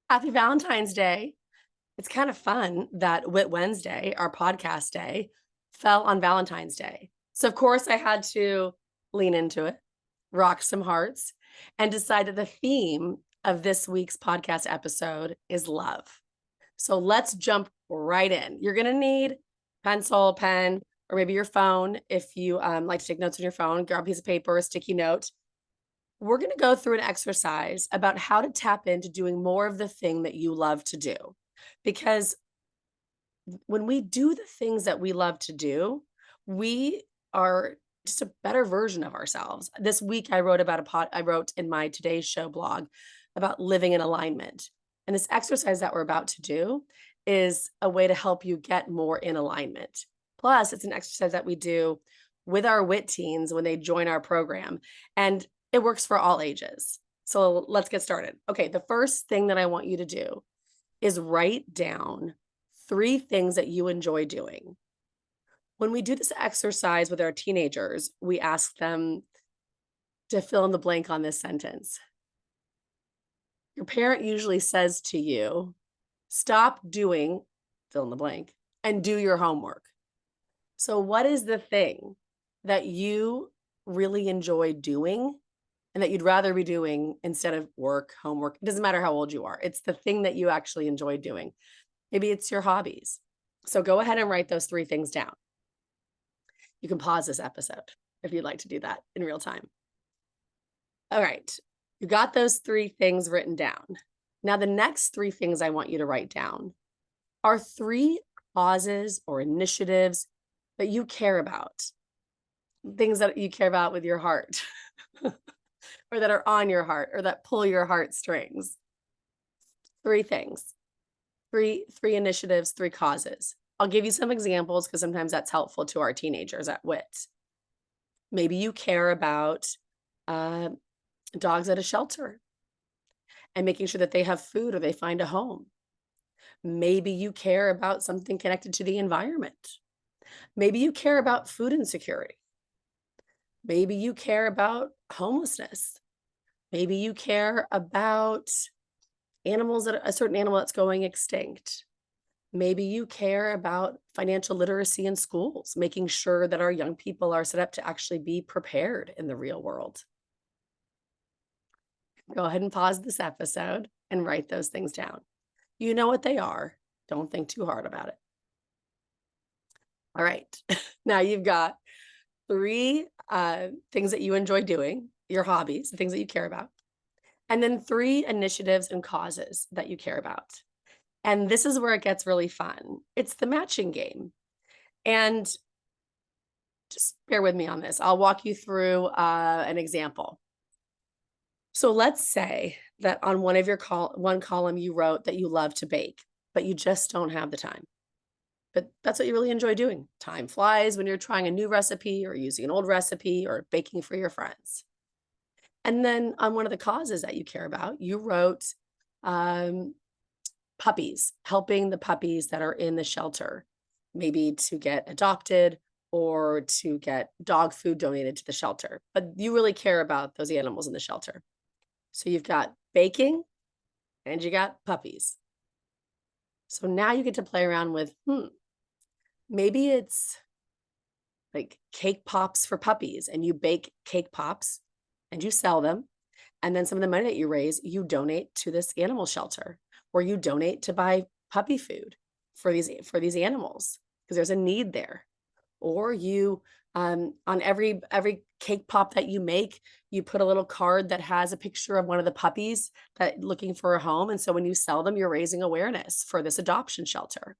Happy Valentine's Day. It's kind of fun that WIT Wednesday, our podcast day, fell on Valentine's Day. So, of course, I had to lean into it, rock some hearts, and decide that the theme of this week's podcast episode is love. So, let's jump right in. You're going to need pencil, pen, or maybe your phone. If you like to take notes on your phone, grab a piece of paper, a sticky note. We're going to go through an exercise about how to tap into doing more of the thing that you love to do. Because when we do the things that we love to do, we are just a better version of ourselves. This week I wrote in my Today's Show blog about living in alignment. And this exercise that we're about to do is a way to help you get more in alignment. Plus, it's an exercise that we do with our WIT teens when they join our program. And it works for all ages. So let's get started. Okay, the first thing that I want you to do is write down 3 things that you enjoy doing. When we do this exercise with our teenagers, we ask them to fill in the blank on this sentence. Your parent usually says to you, "Stop doing," fill in the blank, "and do your homework." So what is the thing that you really enjoy doing and that you'd rather be doing instead of work, homework? It doesn't matter how old you are. It's the thing that you actually enjoy doing. Maybe it's your hobbies. So go ahead and write those 3 things down. You can pause this episode if you'd like to do that in real time. All right. You got those 3 things written down. Now, the next 3 things I want you to write down are 3 causes or initiatives that you care about, things that you care about with your heart or that are on your heart or that pull your heartstrings. 3 things. Three initiatives, 3 causes. I'll give you some examples because sometimes that's helpful to our teenagers at WIT. Maybe you care about uh, dogs at a shelter and making sure that they have food or they find a home. Maybe you care about something connected to the environment. Maybe you care about food insecurity. Maybe you care about homelessness. Maybe you care about a certain animal that's going extinct. Maybe you care about financial literacy in schools, making sure that our young people are set up to actually be prepared in the real world. Go ahead and pause this episode and write those things down. You know what they are. Don't think too hard about it. All right. Now you've got 3 things that you enjoy doing, your hobbies, the things that you care about, and then 3 initiatives and causes that you care about. And this is where it gets really fun. It's the matching game. And just bear with me on this. I'll walk you through an example. So let's say that on one column you wrote that you love to bake, but you just don't have the time. But that's what you really enjoy doing. Time flies when you're trying a new recipe or using an old recipe or baking for your friends. And then on one of the causes that you care about, you wrote um, puppies, helping the puppies that are in the shelter, maybe to get adopted or to get dog food donated to the shelter. But you really care about those animals in the shelter. So you've got baking and you got puppies. So now you get to play around with, maybe it's like cake pops for puppies and you bake cake pops and you sell them. And then some of the money that you raise, you donate to this animal shelter or you donate to buy puppy food for these animals because there's a need there. Or you on every cake pop that you make, you put a little card that has a picture of one of the puppies that looking for a home. And so when you sell them, you're raising awareness for this adoption shelter.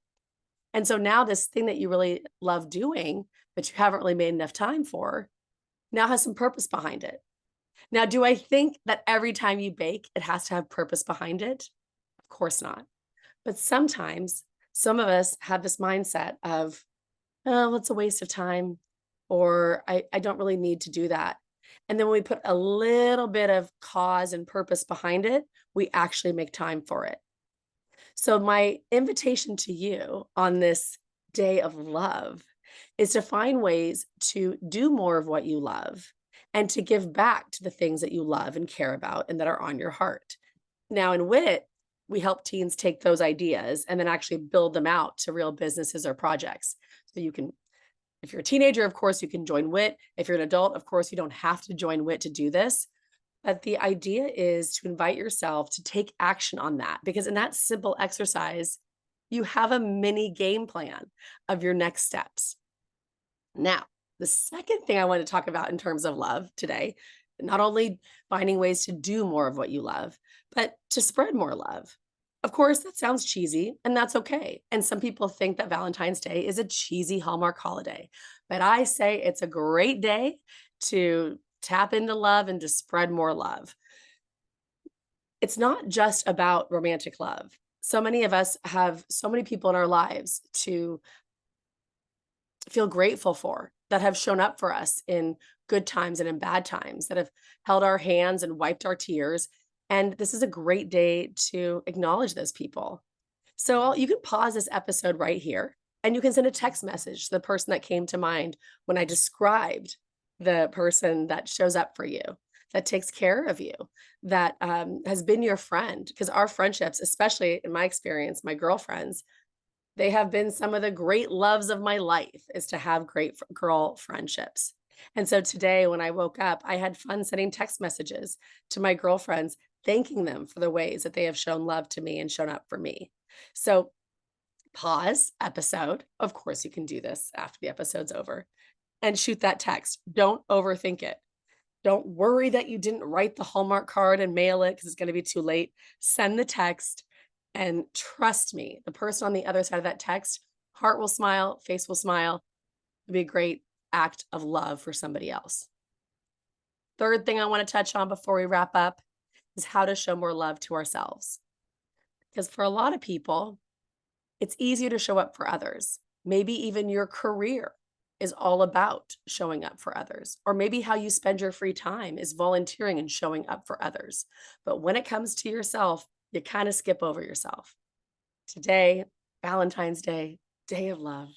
And so now this thing that you really love doing, but you haven't really made enough time for, now has some purpose behind it. Now, do I think that every time you bake, it has to have purpose behind it? Of course not. But sometimes some of us have this mindset of, oh, it's a waste of time, or I don't really need to do that. And then when we put a little bit of cause and purpose behind it, we actually make time for it. So, my invitation to you on this day of love is to find ways to do more of what you love and to give back to the things that you love and care about and that are on your heart. Now, in WIT, we help teens take those ideas and then actually build them out to real businesses or projects. So you can, if you're a teenager, of course, you can join WIT. If you're an adult, of course, you don't have to join WIT to do this. But the idea is to invite yourself to take action on that, because in that simple exercise, you have a mini game plan of your next steps. Now, the second thing I want to talk about in terms of love today, not only finding ways to do more of what you love, but to spread more love. Of course, that sounds cheesy, and that's okay. And some people think that Valentine's Day is a cheesy Hallmark holiday. But I say it's a great day to tap into love and to spread more love. It's not just about romantic love. So many of us have so many people in our lives to feel grateful for, that have shown up for us in good times and in bad times, that have held our hands and wiped our tears. And this is a great day to acknowledge those people. So you can pause this episode right here and you can send a text message to the person that came to mind when I described the person that shows up for you, that takes care of you, that has been your friend. Because our friendships, especially in my experience, my girlfriends, they have been some of the great loves of my life, is to have great girl friendships. And so today, when I woke up, I had fun sending text messages to my girlfriends, thanking them for the ways that they have shown love to me and shown up for me. So pause episode. Of course, you can do this after the episode's over and shoot that text. Don't overthink it. Don't worry that you didn't write the Hallmark card and mail it because it's going to be too late. Send the text and trust me, the person on the other side of that text, heart will smile, face will smile. It'll be a great act of love for somebody else. Third thing I want to touch on before we wrap up is how to show more love to ourselves. Because for a lot of people, it's easier to show up for others. Maybe even your career is all about showing up for others. Or maybe how you spend your free time is volunteering and showing up for others. But when it comes to yourself, you kind of skip over yourself. Today, Valentine's Day, day of love,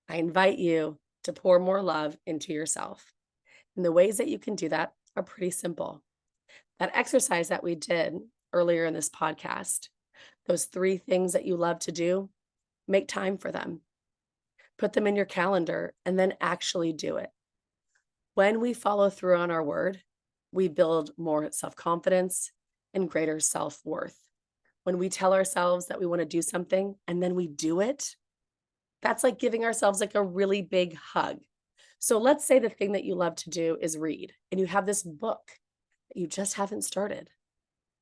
I invite you to pour more love into yourself. And the ways that you can do that are pretty simple. That exercise that we did earlier in this podcast, those 3 things that you love to do, make time for them. Put them in your calendar and then actually do it. When we follow through on our word, we build more self-confidence and greater self-worth. When we tell ourselves that we want to do something and then we do it, that's like giving ourselves like a really big hug. So let's say the thing that you love to do is read and you have this book that you just haven't started.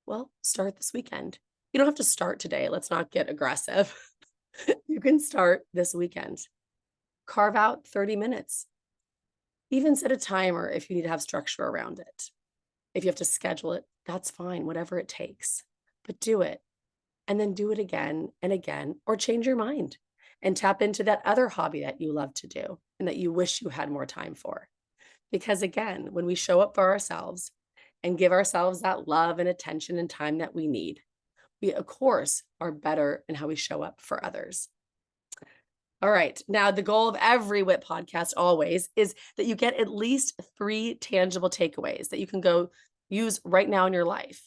Well, start this weekend. You don't have to start today. Let's not get aggressive. You can start this weekend. Carve out 30 minutes. Even set a timer if you need to have structure around it. If you have to schedule it, that's fine, whatever it takes. But do it. And then do it again and again, or change your mind and tap into that other hobby that you love to do and that you wish you had more time for. Because again, when we show up for ourselves and give ourselves that love and attention and time that we need, we, of course, are better in how we show up for others. All right. Now, the goal of every WIT podcast always is that you get at least 3 tangible takeaways that you can go use right now in your life.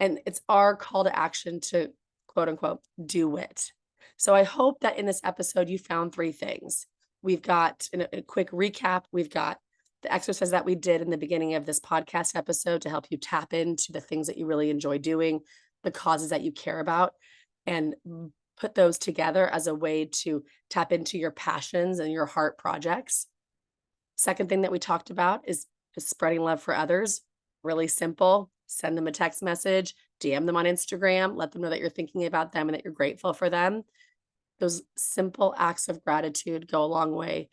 And it's our call to action to quote unquote do WIT. So I hope that in this episode, you found 3 things. We've got, in a quick recap, we've got the exercise that we did in the beginning of this podcast episode to help you tap into the things that you really enjoy doing, the causes that you care about, and put those together as a way to tap into your passions and your heart projects. Second thing that we talked about is spreading love for others. Really simple. Send them a text message, DM them on Instagram, let them know that you're thinking about them and that you're grateful for them. Those simple acts of gratitude go a long way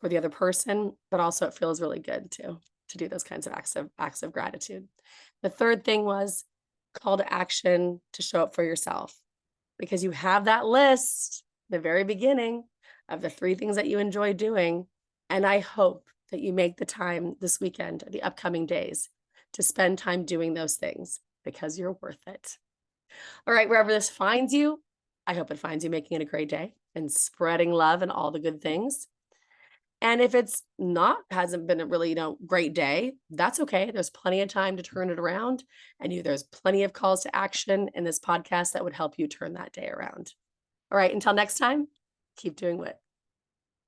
for the other person, but also it feels really good to do those kinds of acts of gratitude. The third thing was call to action to show up for yourself, because you have that list at the very beginning of the 3 things that you enjoy doing. And I hope that you make the time this weekend or the upcoming days to spend time doing those things, because you're worth it. All right, wherever this finds you, I hope it finds you making it a great day and spreading love and all the good things. And if it's not hasn't been a really, great day, that's okay. There's plenty of time to turn it around, and there's plenty of calls to action in this podcast that would help you turn that day around. All right, until next time, keep doing WIT.